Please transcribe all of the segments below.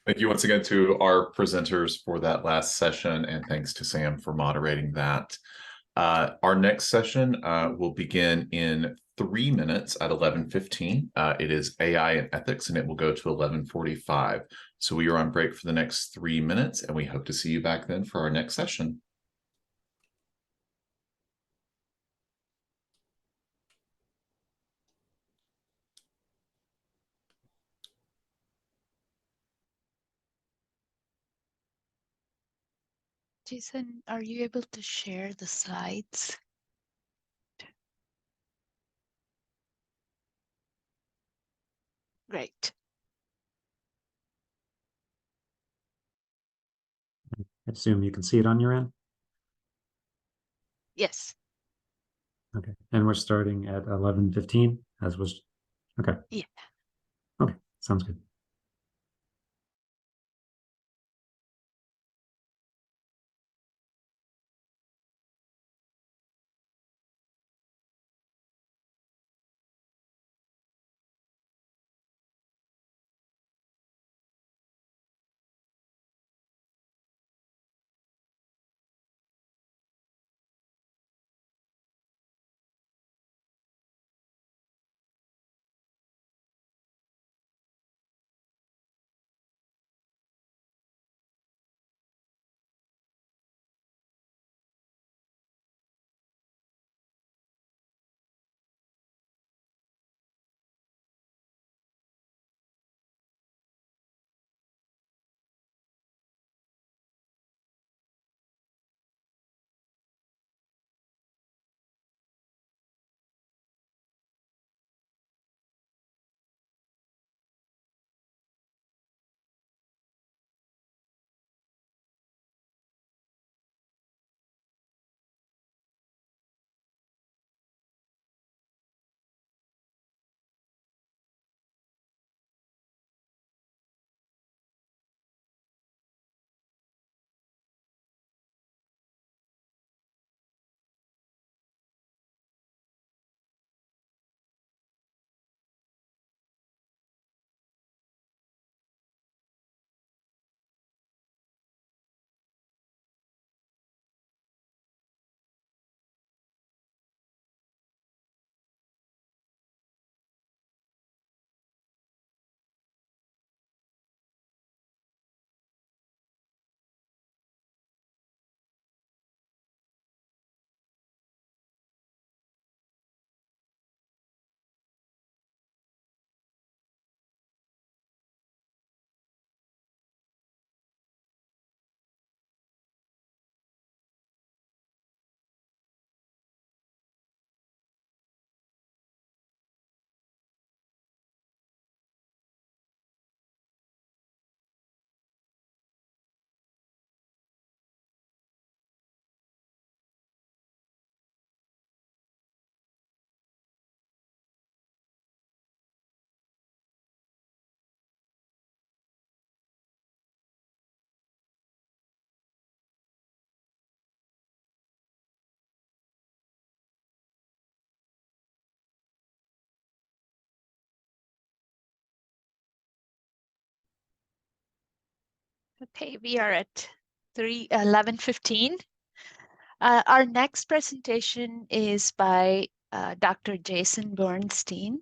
Thank you once again to our presenters for that last session, and thanks to Sam for moderating that. Our next session will begin in 3 minutes at 11:15. It is AI and ethics, and it will go to 11:45. So we are on break for the next 3 minutes, and we hope to see you back then for our next session. Jason, are you able to share the slides? Great. I assume you can see it on your end? Yes. Okay, and we're starting at 11:15, as was, okay. Yeah. Okay, sounds good. Okay, we are at 11:15. Our next presentation is by Dr. Jason Borenstein.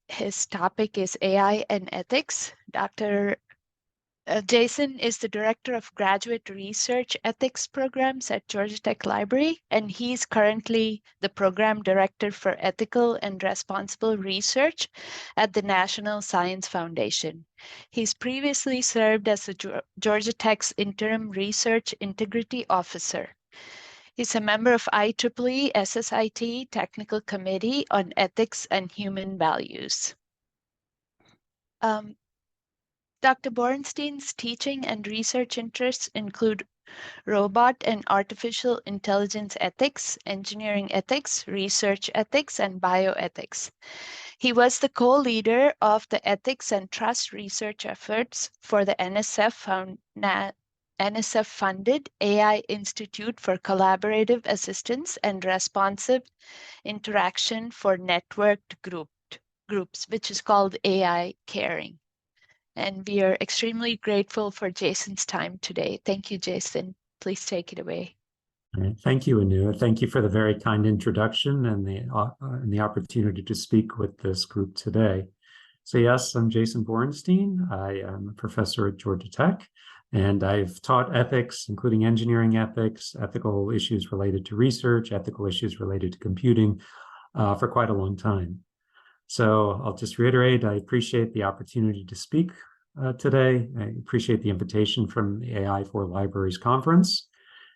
His topic is AI and ethics. Dr. Jason is the Director of Graduate Research Ethics Programs at Georgia Tech Library, and he's currently the Program Director for Ethical and Responsible Research at the National Science Foundation. He's previously served as the Georgia Tech's Interim Research Integrity Officer. He's a member of IEEE SSIT Technical Committee on Ethics and Human Values. Dr. Borenstein's teaching and research interests include robot and artificial intelligence ethics, engineering ethics, research ethics, and bioethics. He was the co-leader of the ethics and trust research efforts for the NSF-funded AI Institute for Collaborative Assistance and Responsive Interaction for Networked Groups, which is called AI Caring. And we are extremely grateful for Jason's time today. Thank you, Jason. Please take it away. Thank you, Anu. Thank you for the very kind introduction and the opportunity to speak with this group today. So yes, I'm Jason Borenstein. I am a professor at Georgia Tech, and I've taught ethics, including engineering ethics, ethical issues related to research, ethical issues related to computing, for quite a long time. So I'll just reiterate, I appreciate the opportunity to speak today. I appreciate the invitation from the AI4Libraries conference.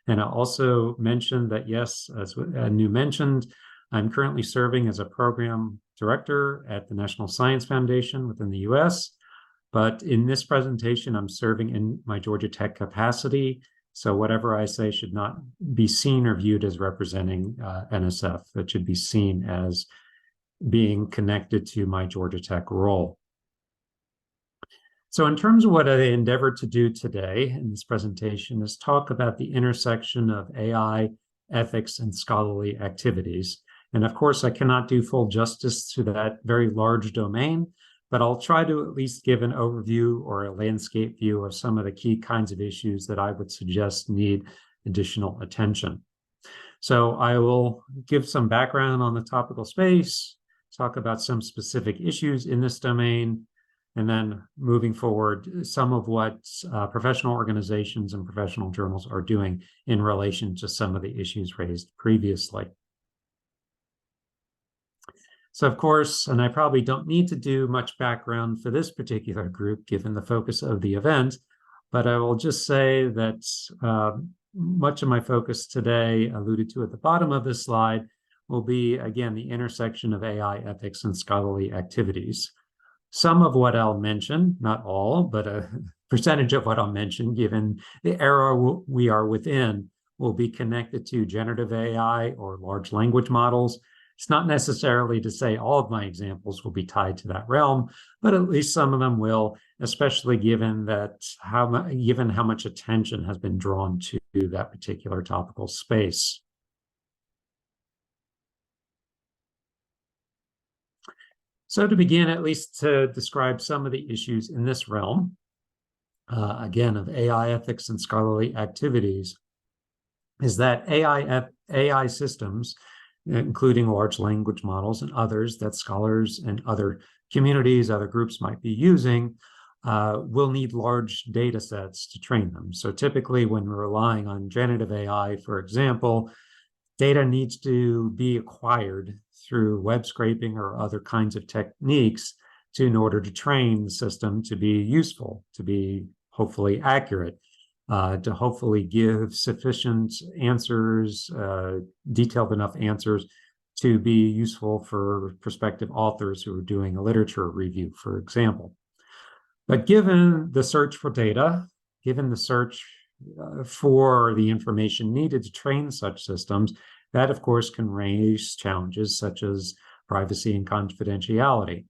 And I also mentioned that, yes, as Anu mentioned, I'm currently serving as a program director at the National Science Foundation within the US. But in this presentation, I'm serving in my Georgia Tech capacity. So whatever I say should not be seen or viewed as representing NSF. It should be seen as being connected to my Georgia Tech role. So in terms of what I endeavored to do today in this presentation is talk about the intersection of AI, ethics, and scholarly activities. And of course, I cannot do full justice to that very large domain, but I'll try to at least give an overview or a landscape view of some of the key kinds of issues that I would suggest need additional attention. So I will give some background on the topical space, talk about some specific issues in this domain, and then moving forward, some of what professional organizations and professional journals are doing in relation to some of the issues raised previously. So of course, and I probably don't need to do much background for this particular group, given the focus of the event, but I will just say that much of my focus today, alluded to at the bottom of this slide, will be, again, the intersection of AI ethics and scholarly activities. Some of what I'll mention, not all, but a percentage of what I'll mention, given the era we are within, will be connected to generative AI or large language models. It's not necessarily to say all of my examples will be tied to that realm, but at least some of them will, especially given how much attention has been drawn to that particular topical space. So to begin, at least to describe some of the issues in this realm, again, of AI ethics and scholarly activities, is that AI systems, including large language models and others that scholars and other communities, other groups might be using, will need large data sets to train them. So typically when we're relying on generative AI, for example, data needs to be acquired through web scraping or other kinds of techniques in order to train the system to be useful, to be hopefully accurate, to hopefully give sufficient answers, detailed enough answers to be useful for prospective authors who are doing a literature review, for example. But given the search for data, given the search for the information needed to train such systems, that of course can raise challenges such as privacy and confidentiality.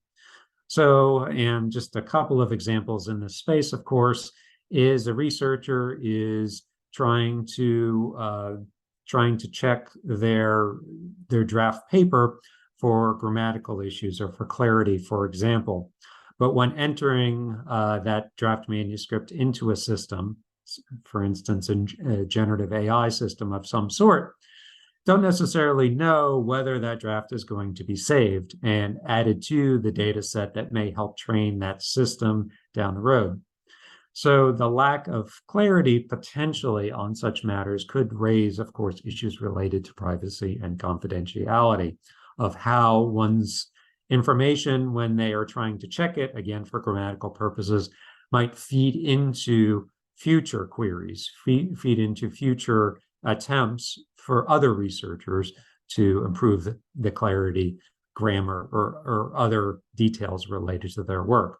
So, and just a couple of examples in this space, of course, is a researcher is trying to check their draft paper for grammatical issues or for clarity, for example. But when entering that draft manuscript into a system, for instance, a generative AI system of some sort, don't necessarily know whether that draft is going to be saved and added to the data set that may help train that system down the road. So the lack of clarity potentially on such matters could raise, of course, issues related to privacy and confidentiality of how one's information, when they are trying to check it, again, for grammatical purposes, might feed into future queries, feed into future attempts for other researchers to improve the clarity, grammar, or other details related to their work.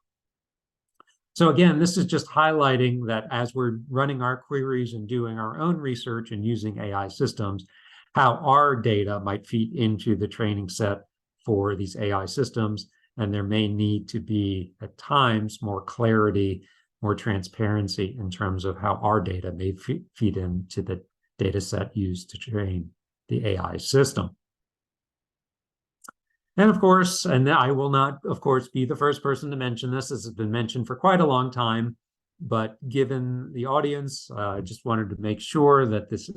So again, this is just highlighting that as we're running our queries and doing our own research and using AI systems, how our data might feed into the training set for these AI systems, and there may need to be, at times, more clarity, more transparency in terms of how our data may feed into the data set used to train the AI system. And of course, and I will not, of course, be the first person to mention this. This has been mentioned for quite a long time. But given the audience, I just wanted to make sure that this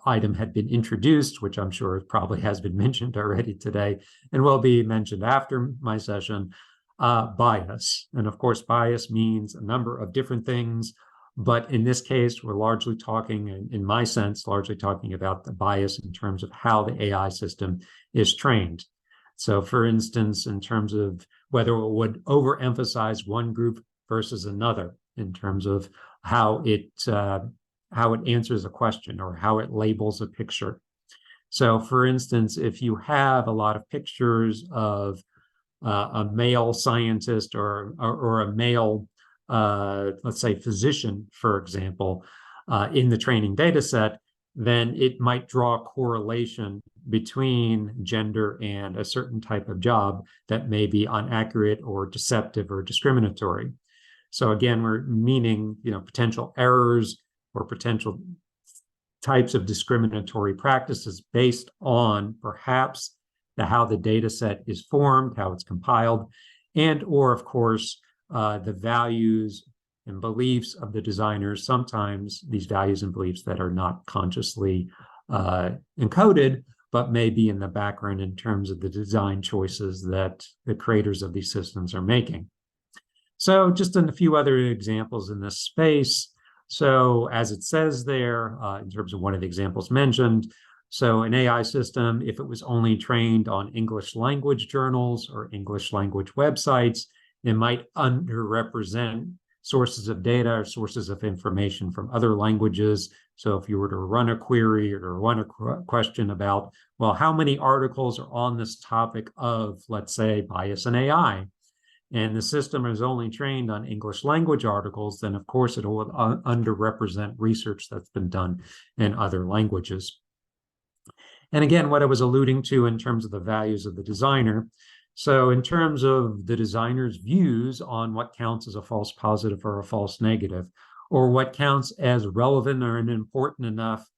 item had been introduced, which I'm sure probably has been mentioned already today and will be mentioned after my session, bias. And of course, bias means a number of different things. But in this case, we're largely talking, in my sense, largely talking about the bias in terms of how the AI system is trained. So for instance, in terms of whether it would overemphasize one group versus another, in terms of how it answers a question or how it labels a picture. So for instance, if you have a lot of pictures of a male scientist or a male, let's say, physician, for example, in the training data set, then it might draw a correlation between gender and a certain type of job that may be inaccurate or deceptive or discriminatory. So again, we're meaning, potential errors or potential types of discriminatory practices based on perhaps how the data set is formed, how it's compiled, and or, of course, the values and beliefs of the designers. Sometimes these values and beliefs that are not consciously encoded, but may be in the background in terms of the design choices that the creators of these systems are making. So just a few other examples in this space. So as it says there, in terms of one of the examples mentioned, so an AI system, if it was only trained on English language journals or English language websites, it might underrepresent sources of data or sources of information from other languages. So if you were to run a query or run a question about, well, how many articles are on this topic of, let's say, bias in AI? And the system is only trained on English language articles, then of course it will underrepresent research that's been done in other languages. And again, what I was alluding to in terms of the values of the designer. So in terms of the designer's views on what counts as a false positive or a false negative, or what counts as relevant or important enough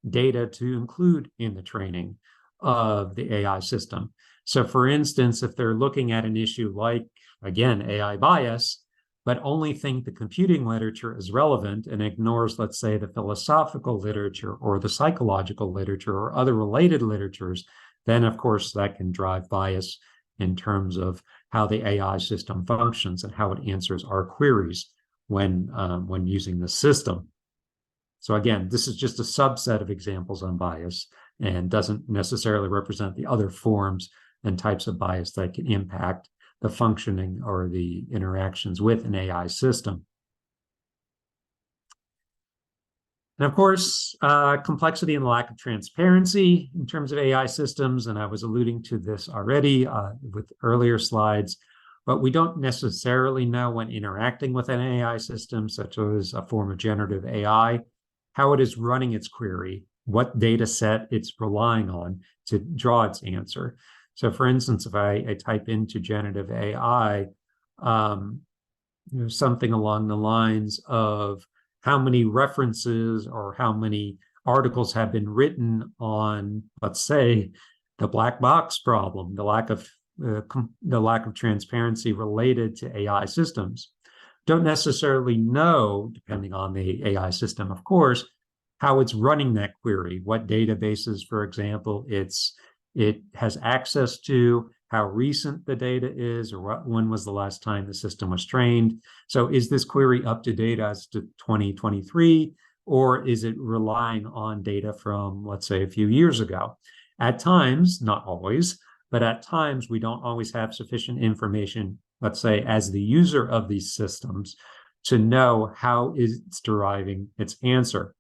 data to include in the training of the AI system. So for instance, if they're looking at an issue like, again, AI bias, but only think the computing literature is relevant and ignores, let's say, the philosophical literature or the psychological literature or other related literatures, then of course that can drive bias in terms of how the AI system functions and how it answers our queries when using the system. So again, this is just a subset of examples on bias and doesn't necessarily represent the other forms and types of bias that can impact the functioning or the interactions with an AI system. And of course, complexity and lack of transparency in terms of AI systems, and I was alluding to this already with earlier slides, but we don't necessarily know when interacting with an AI system, such as a form of generative AI, how it is running its query, what data set it's relying on to draw its answer. So for instance, if I type into generative AI, something along the lines of how many references or how many articles have been written on, let's say, the black box problem, the lack of transparency related to AI systems. Don't necessarily know, depending on the AI system, of course, how it's running that query, what databases, for example, it has access to, how recent the data is, or when was the last time the system was trained. So is this query up to date as to 2023, or is it relying on data from, let's say, a few years ago? At times, not always, but at times we don't always have sufficient information, let's say, as the user of these systems to know how it's deriving its answer.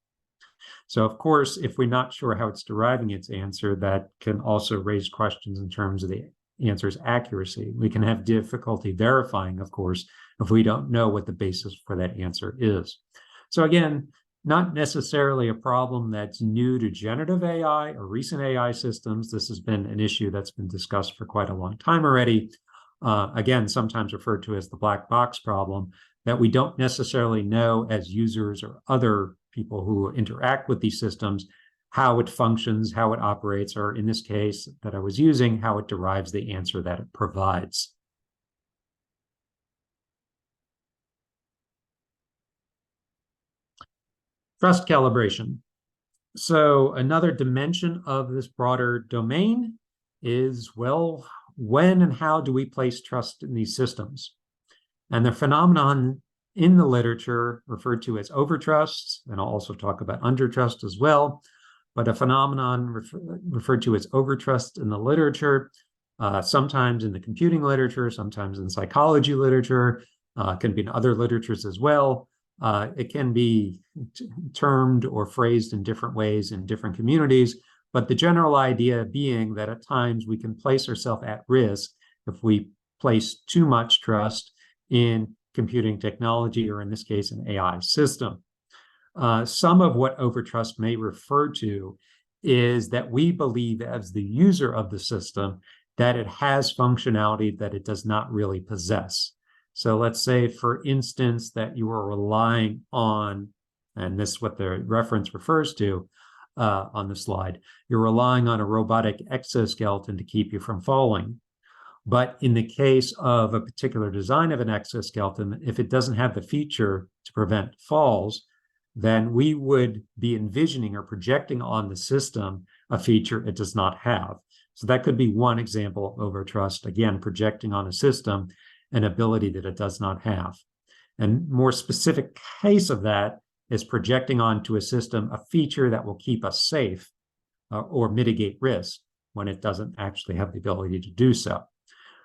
So of course, if we're not sure how it's deriving its answer, that can also raise questions in terms of the answer's accuracy. We can have difficulty verifying, of course, if we don't know what the basis for that answer is. So again, not necessarily a problem that's new to generative AI or recent AI systems. This has been an issue that's been discussed for quite a long time already. Again, sometimes referred to as the black box problem, that we don't necessarily know as users or other people who interact with these systems how it functions, how it operates, or in this case that I was using, how it derives the answer that it provides. Trust calibration. So another dimension of this broader domain is, well, when and how do we place trust in these systems? And the phenomenon in the literature referred to as overtrust, and I'll also talk about undertrust as well, but a phenomenon referred to as overtrust in the literature, sometimes in the computing literature, sometimes in psychology literature, can be in other literatures as well. It can be termed or phrased in different ways in different communities, but the general idea being that at times we can place ourselves at risk if we place too much trust in computing technology, or in this case, an AI system. Some of what overtrust may refer to is that we believe as the user of the system that it has functionality that it does not really possess. So let's say, for instance, that you are relying on, and this is what the reference refers to on the slide, you're relying on a robotic exoskeleton to keep you from falling. But in the case of a particular design of an exoskeleton, if it doesn't have the feature to prevent falls, then we would be envisioning or projecting on the system a feature it does not have. So that could be one example of overtrust, again, projecting on a system an ability that it does not have. And more specific case of that is projecting onto a system a feature that will keep us safe or mitigate risk when it doesn't actually have the ability to do so.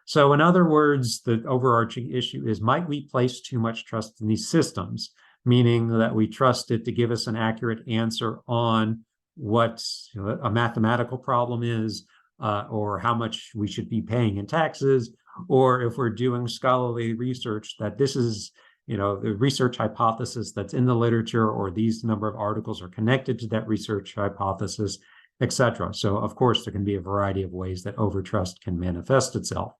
So in other words, the overarching issue is, might we place too much trust in these systems, meaning that we trust it to give us an accurate answer on what a mathematical problem is, or how much we should be paying in taxes, or if we're doing scholarly research, that this is the research hypothesis that's in the literature, or these number of articles are connected to that research hypothesis, etc. So of course, there can be a variety of ways that overtrust can manifest itself.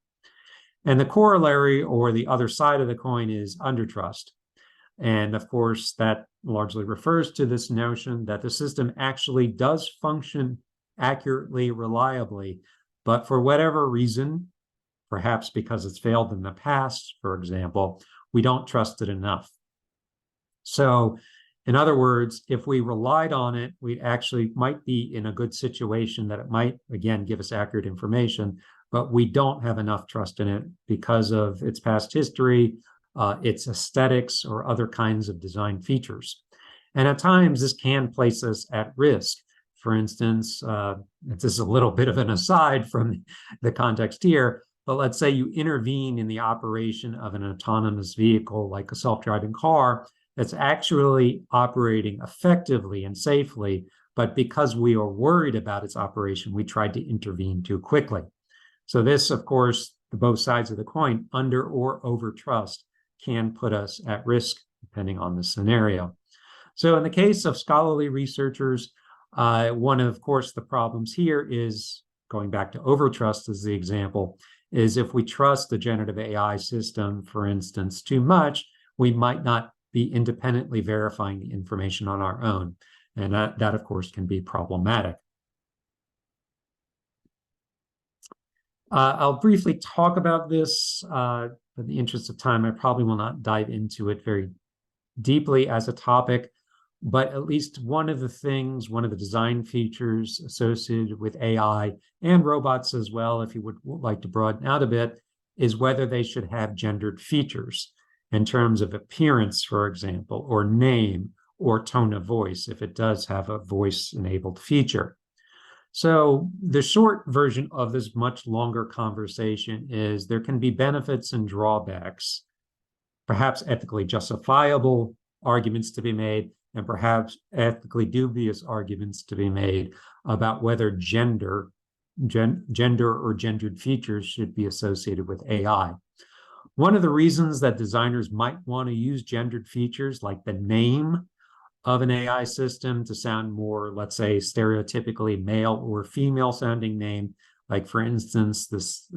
And the corollary, or the other side of the coin, is undertrust. And of course, that largely refers to this notion that the system actually does function accurately, reliably, but for whatever reason, perhaps because it's failed in the past, for example, we don't trust it enough. So in other words, if we relied on it, we actually might be in a good situation that it might, again, give us accurate information, but we don't have enough trust in it because of its past history, its aesthetics, or other kinds of design features. And at times, this can place us at risk. For instance, this is a little bit of an aside from the context here, but let's say you intervene in the operation of an autonomous vehicle like a self-driving car that's actually operating effectively and safely, but because we are worried about its operation, we tried to intervene too quickly. So this, of course, both sides of the coin, under or over trust, can put us at risk depending on the scenario. So in the case of scholarly researchers, one of course, the problems here is, going back to overtrust as the example, is if we trust the generative AI system, for instance, too much, we might not be independently verifying the information on our own. And that of course, can be problematic. I'll briefly talk about this. In the interest of time, I probably will not dive into it very deeply as a topic, but at least one of the design features associated with AI and robots as well, if you would like to broaden out a bit, is whether they should have gendered features in terms of appearance, for example, or name, or tone of voice, if it does have a voice-enabled feature. So the short version of this much longer conversation is there can be benefits and drawbacks, perhaps ethically justifiable arguments to be made, and perhaps ethically dubious arguments to be made about whether gender or gendered features should be associated with AI. One of the reasons that designers might want to use gendered features, like the name of an AI system, to sound more, let's say, stereotypically male or female sounding name, like for instance, this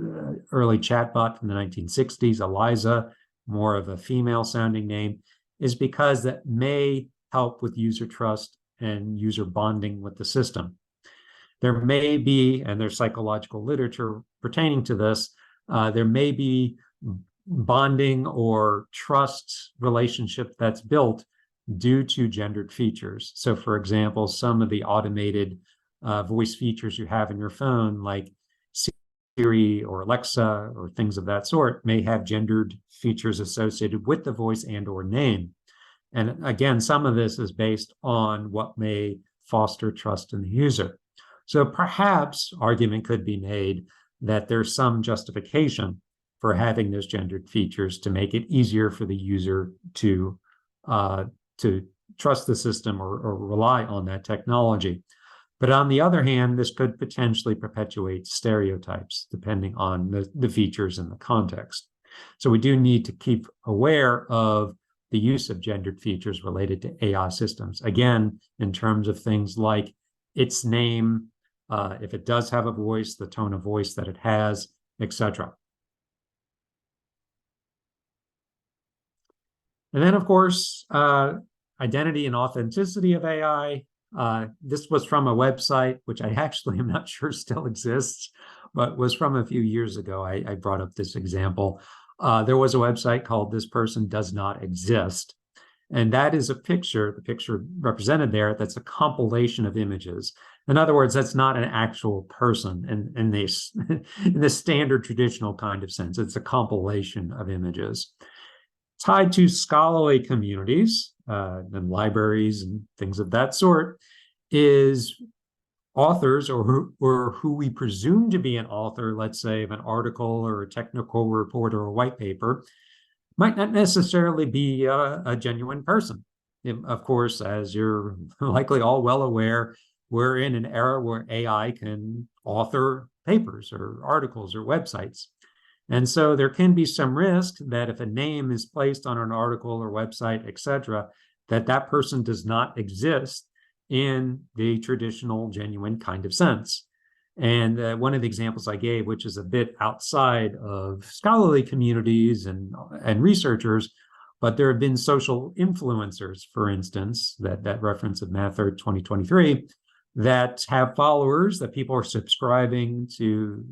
early chatbot from the 1960s, Eliza, more of a female sounding name, is because that may help with user trust and user bonding with the system. There may be, and there's psychological literature pertaining to this, there may be bonding or trust relationship that's built due to gendered features. So for example, some of the automated voice features you have in your phone, like Siri or Alexa or things of that sort, may have gendered features associated with the voice and or name. And again, some of this is based on what may foster trust in the user. So perhaps argument could be made that there's some justification for having those gendered features to make it easier for the user to trust the system or rely on that technology. But on the other hand, this could potentially perpetuate stereotypes depending on the features and the context. So we do need to keep aware of the use of gendered features related to AI systems. Again, in terms of things like its name, if it does have a voice, the tone of voice that it has, etc. And then, of course, identity and authenticity of AI. This was from a website, which I actually am not sure still exists, but was from a few years ago. I brought up this example. There was a website called This Person Does Not Exist. And that is a picture, the picture represented there, that's a compilation of images. In other words, that's not an actual person in the standard traditional kind of sense. It's a compilation of images. Tied to scholarly communities and libraries and things of that sort is authors or who we presume to be an author, let's say, of an article or a technical report or a white paper, might not necessarily be a genuine person. Of course, as you're likely all well aware, we're in an era where AI can author papers or articles or websites. And so there can be some risk that if a name is placed on an article or website, etc., that person does not exist in the traditional, genuine kind of sense. And one of the examples I gave, which is a bit outside of scholarly communities and researchers, but there have been social influencers, for instance, that reference of May 3rd, 2023, that have followers, that people are subscribing to,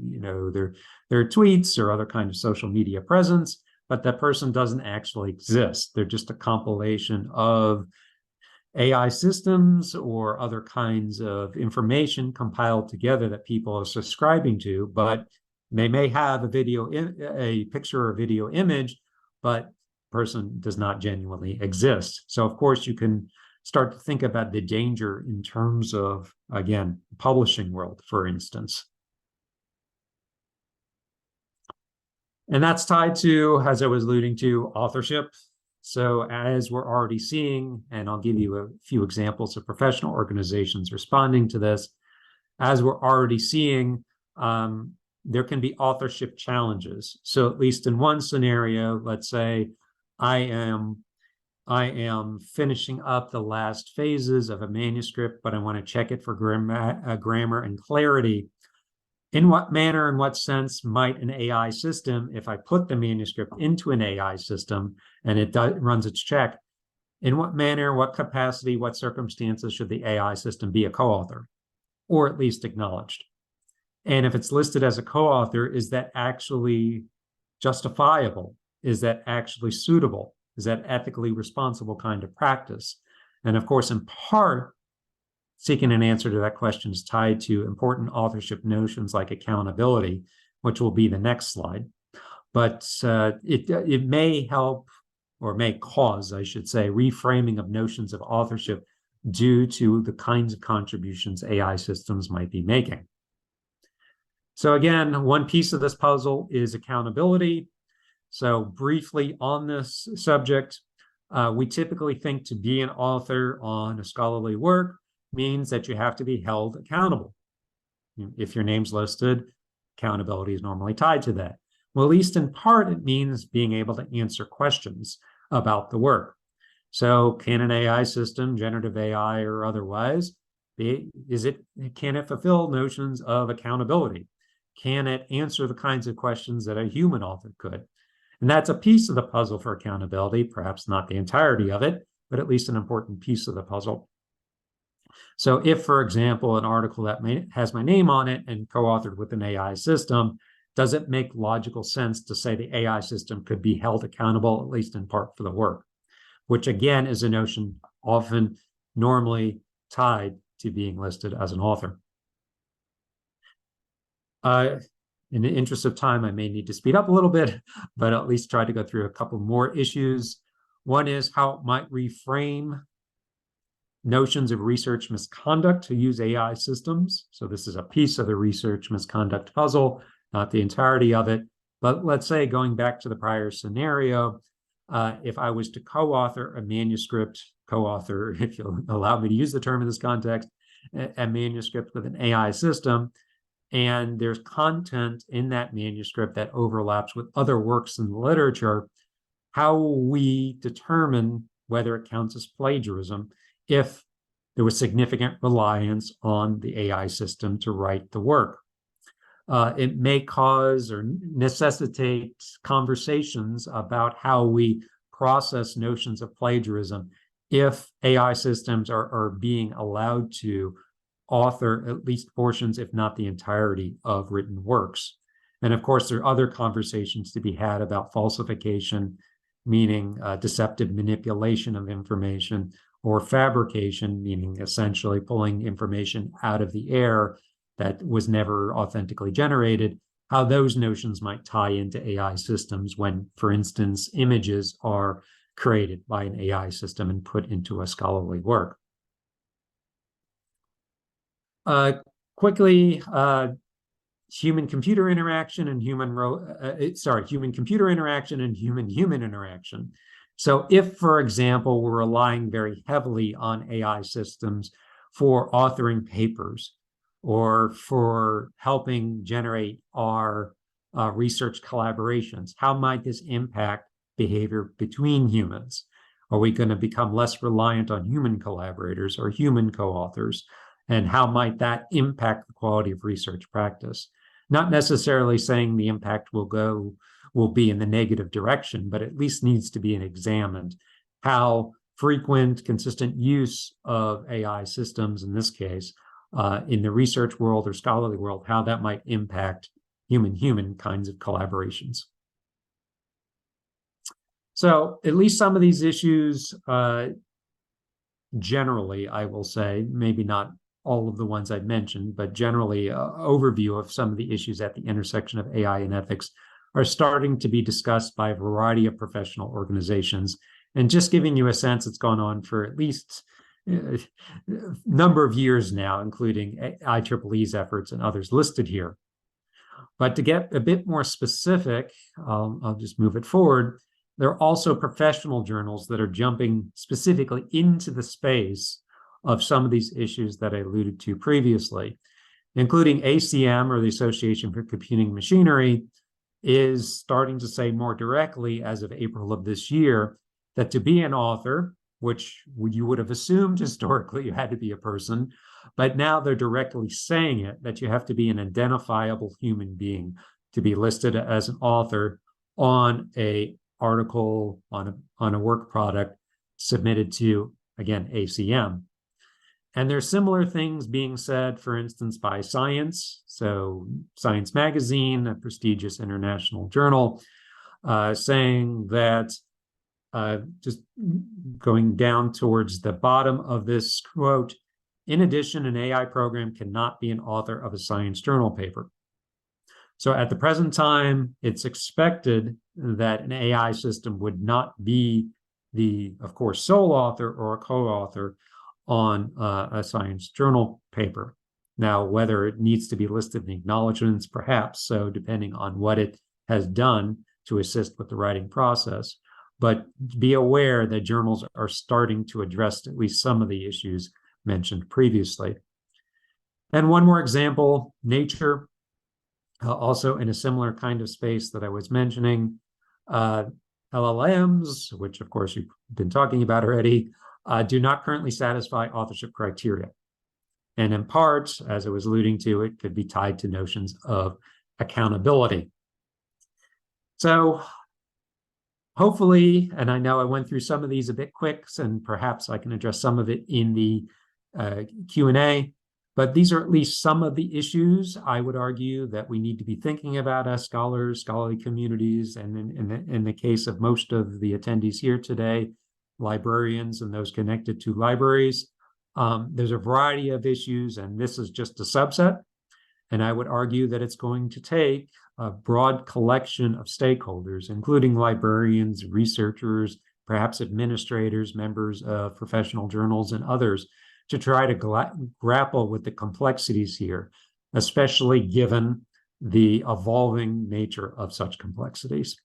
their tweets or other kind of social media presence, but that person doesn't actually exist. They're just a compilation of AI systems or other kinds of information compiled together that people are subscribing to, but they may have a picture or video image, but the person does not genuinely exist. So of course you can start to think about the danger in terms of, again, publishing world, for instance. And that's tied to, as I was alluding to, authorship. So as we're already seeing, and I'll give you a few examples of professional organizations responding to this, as we're already seeing, there can be authorship challenges. So at least in one scenario, let's say I am finishing up the last phases of a manuscript, but I want to check it for grammar and clarity. In what manner and what sense might an AI system, if I put the manuscript into an AI system and it runs its check, in what manner, what capacity, what circumstances should the AI system be a co-author, or at least acknowledged? And if it's listed as a co-author, is that actually justifiable? Is that actually suitable? Is that ethically responsible kind of practice? And of course, in part, seeking an answer to that question is tied to important authorship notions like accountability, which will be the next slide. But it may help, or may cause, I should say, reframing of notions of authorship due to the kinds of contributions AI systems might be making. So again, one piece of this puzzle is accountability. So briefly on this subject, we typically think to be an author on a scholarly work means that you have to be held accountable. If your name's listed, accountability is normally tied to that. Well, at least in part, it means being able to answer questions about the work. So can an AI system, generative AI or otherwise, can it fulfill notions of accountability? Can it answer the kinds of questions that a human author could? And that's a piece of the puzzle for accountability, perhaps not the entirety of it, but at least an important piece of the puzzle. So if, for example, an article that has my name on it and co-authored with an AI system, does it make logical sense to say the AI system could be held accountable, at least in part, for the work? Which again is a notion often normally tied to being listed as an author. In the interest of time, I may need to speed up a little bit, but at least try to go through a couple more issues. One is how it might reframe notions of research misconduct to use AI systems. So this is a piece of the research misconduct puzzle, not the entirety of it. But let's say, going back to the prior scenario, if I was to co-author a manuscript, co-author, if you'll allow me to use the term in this context, a manuscript with an AI system, and there's content in that manuscript that overlaps with other works in the literature, how will we determine whether it counts as plagiarism if there was significant reliance on the AI system to write the work? It may cause or necessitate conversations about how we process notions of plagiarism if AI systems are being allowed to author at least portions, if not the entirety, of written works. And of course, there are other conversations to be had about falsification, meaning deceptive manipulation of information, or fabrication, meaning essentially pulling information out of the air that was never authentically generated, how those notions might tie into AI systems when, for instance, images are created by an AI system and put into a scholarly work. Quickly, human-computer interaction and human-computer interaction and human-human interaction. So if, for example, we're relying very heavily on AI systems for authoring papers or for helping generate our research collaborations, how might this impact behavior between humans? Are we going to become less reliant on human collaborators or human co-authors? And how might that impact the quality of research practice? Not necessarily saying the impact will be in the negative direction, but at least needs to be examined. How frequent, consistent use of AI systems, in this case, in the research world or scholarly world, how that might impact human-human kinds of collaborations. So at least some of these issues, generally, I will say, maybe not all of the ones I've mentioned, but generally an overview of some of the issues at the intersection of AI and ethics are starting to be discussed by a variety of professional organizations. And just giving you a sense, it's gone on for at least a number of years now, including IEEE's efforts and others listed here. But to get a bit more specific, I'll just move it forward. There are also professional journals that are jumping specifically into the space of some of these issues that I alluded to previously, including ACM, or the Association for Computing Machinery, is starting to say more directly as of April of this year that to be an author, which you would have assumed historically you had to be a person, but now they're directly saying it, that you have to be an identifiable human being to be listed as an author on a article, on a work product submitted to, again, ACM. And there's similar things being said, for instance, by Science. So Science Magazine, a prestigious international journal, saying that, just going down towards the bottom of this quote, in addition, an AI program cannot be an author of a science journal paper. So at the present time, it's expected that an AI system would not be the, of course, sole author or a co-author on a science journal paper. Now, whether it needs to be listed in acknowledgements, perhaps so, depending on what it has done to assist with the writing process. But be aware that journals are starting to address at least some of the issues mentioned previously. And one more example, Nature, also in a similar kind of space that I was mentioning. LLMs, which of course you've been talking about already, do not currently satisfy authorship criteria. And in part, as I was alluding to, it could be tied to notions of accountability. So hopefully, and I know I went through some of these a bit quick, and perhaps I can address some of it in the Q&A. But these are at least some of the issues I would argue that we need to be thinking about as scholars, scholarly communities, and in the case of most of the attendees here today, librarians and those connected to libraries. There's a variety of issues, and this is just a subset. And I would argue that it's going to take a broad collection of stakeholders, including librarians, researchers, perhaps administrators, members of professional journals, and others, to try to grapple with the complexities here, especially given the evolving nature of such complexities.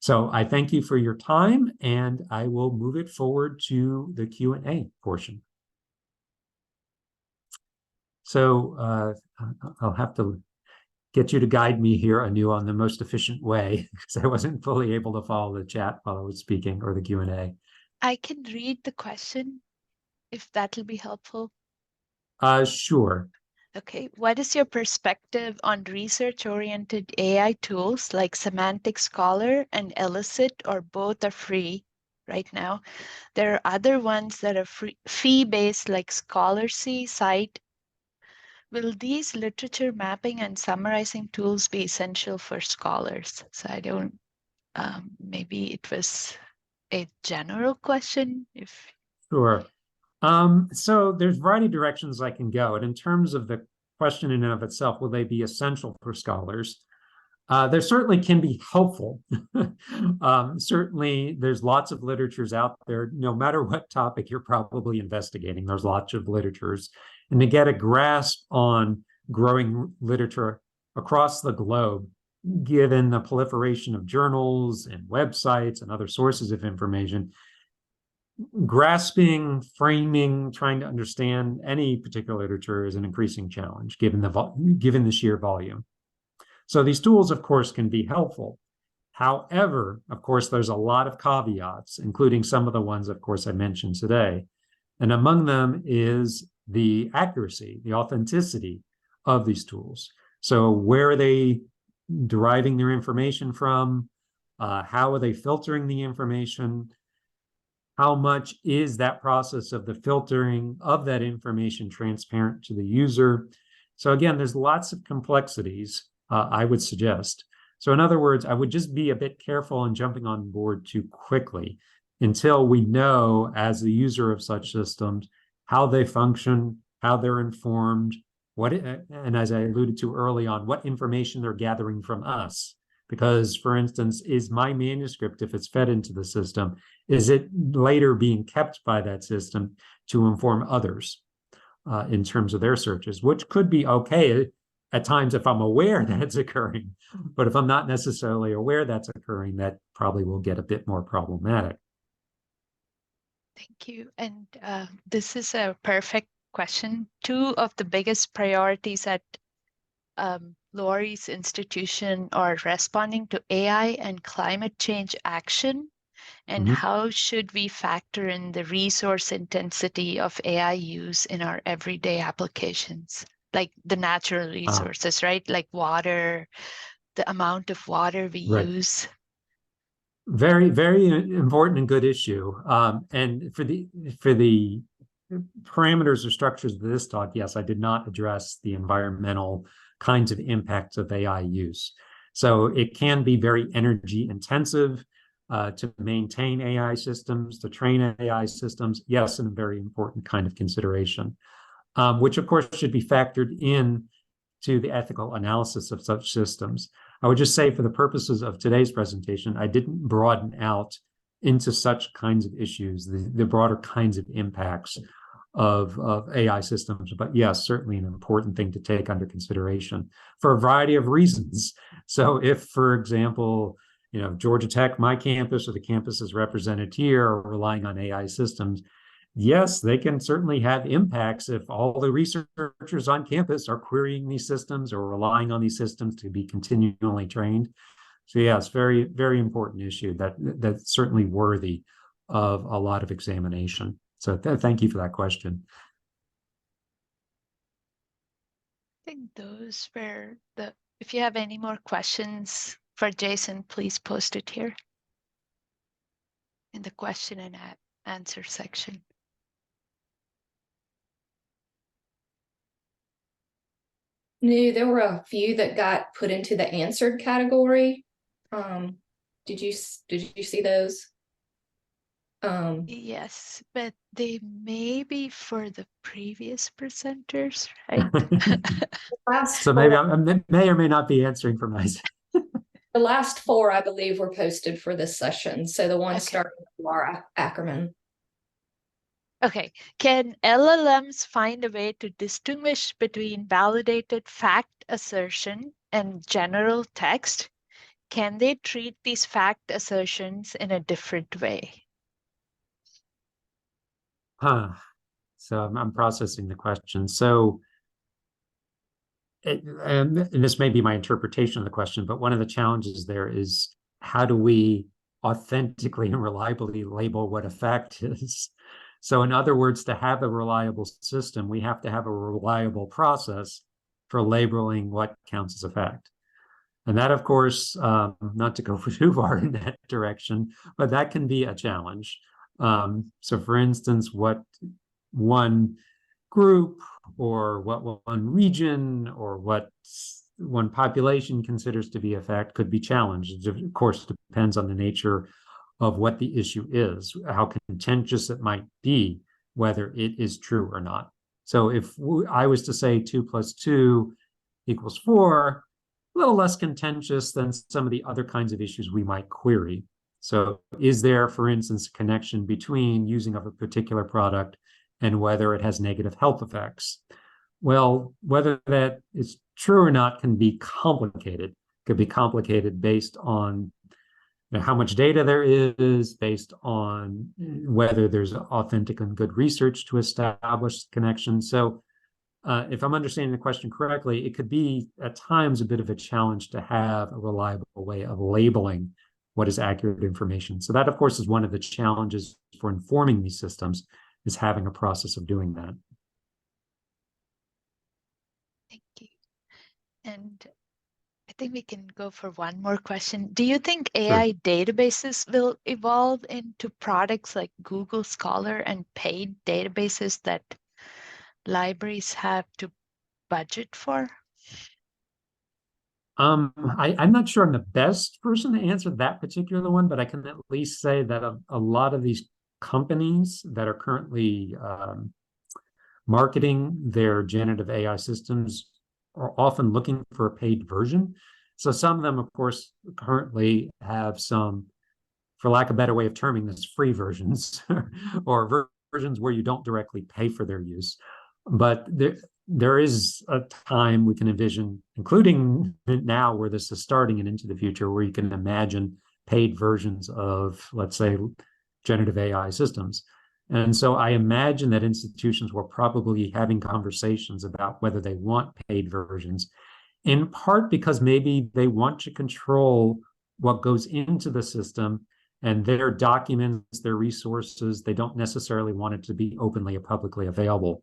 So I thank you for your time, and I will move it forward to the Q&A portion. So I'll have to get you to guide me here, Anu, on the most efficient way, because I wasn't fully able to follow the chat while I was speaking, or the Q&A. I can read the question, if that'll be helpful. Sure. Okay, what is your perspective on research-oriented AI tools like Semantic Scholar and Elicit, or both are free right now? There are other ones that are fee-based like Scholarcy, Cite. Will these literature mapping and summarizing tools be essential for scholars? So I don't, maybe it was a general question. If Sure. So there's a variety of directions I can go. And in terms of the question in and of itself, will they be essential for scholars? There certainly can be helpful. Certainly, there's lots of literatures out there. No matter what topic you're probably investigating, there's lots of literatures. And to get a grasp on growing literature across the globe, given the proliferation of journals and websites and other sources of information, grasping, framing, trying to understand any particular literature is an increasing challenge, given the sheer volume. So these tools, of course, can be helpful. However, of course, there's a lot of caveats, including some of the ones, of course, I mentioned today. And among them is the accuracy, the authenticity of these tools. So where are they deriving their information from? How are they filtering the information? How much is that process of the filtering of that information transparent to the user? So again, there's lots of complexities, I would suggest. So in other words, I would just be a bit careful in jumping on board too quickly until we know, as the user of such systems, how they function, how they're informed, and as I alluded to early on, what information they're gathering from us. Because, for instance, is my manuscript, if it's fed into the system, is it later being kept by that system to inform others in terms of their searches, which could be okay at times if I'm aware that it's occurring. But if I'm not necessarily aware that's occurring, that probably will get a bit more problematic. Thank you. And this is a perfect question. Two of the biggest priorities at Lori's institution are responding to AI and climate change action. And how should we factor in the resource intensity of AI use in our everyday applications? Like the natural resources, right? Like water, the amount of water we use. Very, very important and good issue. And for the parameters or structures of this talk, yes, I did not address the environmental kinds of impacts of AI use. So it can be very energy intensive to maintain AI systems, to train AI systems. Yes, and a very important kind of consideration, which of course should be factored in to the ethical analysis of such systems. I would just say, for the purposes of today's presentation, I didn't broaden out into such kinds of issues, the broader kinds of impacts of AI systems. But yes, certainly an important thing to take under consideration for a variety of reasons. So if, for example, Georgia Tech, my campus, or the campuses represented here are relying on AI systems, yes, they can certainly have impacts if all the researchers on campus are querying these systems or relying on these systems to be continually trained. So yes, very, very important issue that's certainly worthy of a lot of examination. So thank you for that question. I think those were if you have any more questions for Jason, please post it here in the question and answer section. No, there were a few that got put into the answered category. Did you see those? Yes, but they may be for the previous presenters, right? Last So maybe four, I may or may not be answering for myself. the last four, I believe, were posted for this session. So the one Okay. starting with Laura Ackerman. Okay, can LLMs find a way to distinguish between validated fact assertion and general text? Can they treat these fact assertions in a different way? So I'm processing the question. So, and this may be my interpretation of the question, but one of the challenges there is how do we authentically and reliably label what a fact is? So, in other words, to have a reliable system, we have to have a reliable process for labeling what counts as a fact. And that, of course, not to go too far in that direction, but that can be a challenge. So, for instance, what one group or what one region or what one population considers to be a fact could be challenged. It, of course, depends on the nature of what the issue is, how contentious it might be, whether it is true or not. So if I was to say 2 + 2 = 4, a little less contentious than some of the other kinds of issues we might query. So is there, for instance, a connection between using of a particular product and whether it has negative health effects? Well, whether that is true or not can be complicated. It could be complicated based on how much data there is, based on whether there's authentic and good research to establish the connection. So if I'm understanding the question correctly, it could be at times a bit of a challenge to have a reliable way of labeling what is accurate information. So that, of course, is one of the challenges for informing these systems, is having a process of doing that. Thank you. And I think we can go for one more question. Do you think AI databases will evolve into products like Google Scholar and paid databases that libraries have to budget for? I'm not sure I'm the best person to answer that particular one, but I can at least say that a lot of these companies that are currently marketing their generative AI systems are often looking for a paid version. So some of them, of course, currently have some, for lack of a better way of terming this, free versions or versions where you don't directly pay for their use. But there is a time we can envision, including now where this is starting and into the future, where you can imagine paid versions of, let's say, generative AI systems. And so I imagine that institutions will probably be having conversations about whether they want paid versions, in part because maybe they want to control what goes into the system and their documents, their resources. They don't necessarily want it to be openly or publicly available.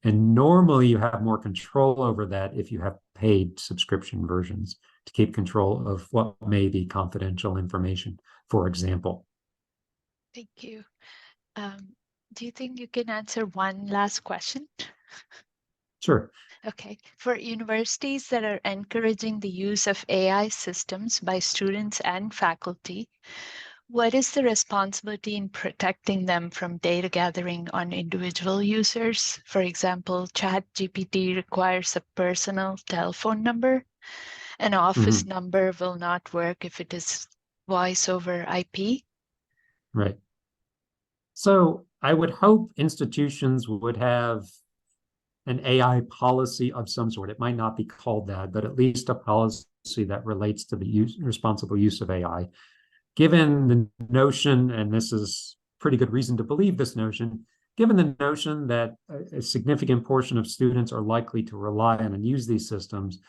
And normally you have more control over that if you have paid subscription versions to keep control of what may be confidential information, for example. Thank you. Do you think you can answer one last question? Sure. Okay. For universities that are encouraging the use of AI systems by students and faculty, what is the responsibility in protecting them from data gathering on individual users? For example, ChatGPT requires a personal telephone number. An office number will not work if it is voice over IP. Right. So I would hope institutions would have an AI policy of some sort. It might not be called that, but at least a policy that relates to the responsible use of AI. Given the notion, and this is pretty good reason to believe this notion, given the notion that a significant portion of students are likely to rely on and use these systems,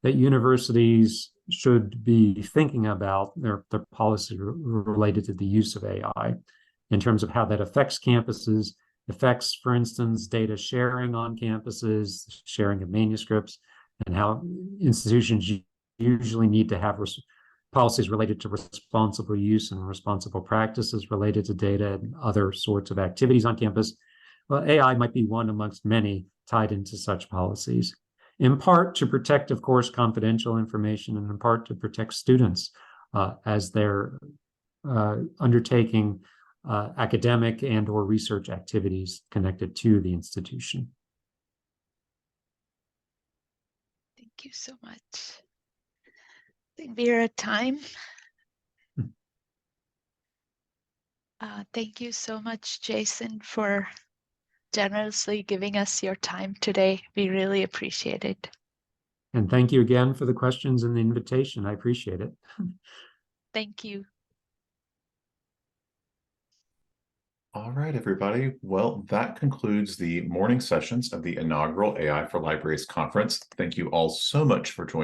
that universities should be thinking about their policy related to the use of AI in terms of how that affects campuses, affects, for instance, data sharing on campuses, sharing of manuscripts, and how institutions usually need to have policies related to responsible use and responsible practices related to data and other sorts of activities on campus. Well, AI might be one amongst many tied into such policies. in part to protect, of course, confidential information, and in part to protect students as they're undertaking academic and or research activities connected to the institution. Thank you so much. I think we're at time. Thank you so much, Jason, for generously giving us your time today. We really appreciate it. And thank you again for the questions and the invitation. I appreciate it. Thank you. All right, everybody. Well, that concludes the morning sessions of the inaugural AI for Libraries conference. Thank you all so much for joining.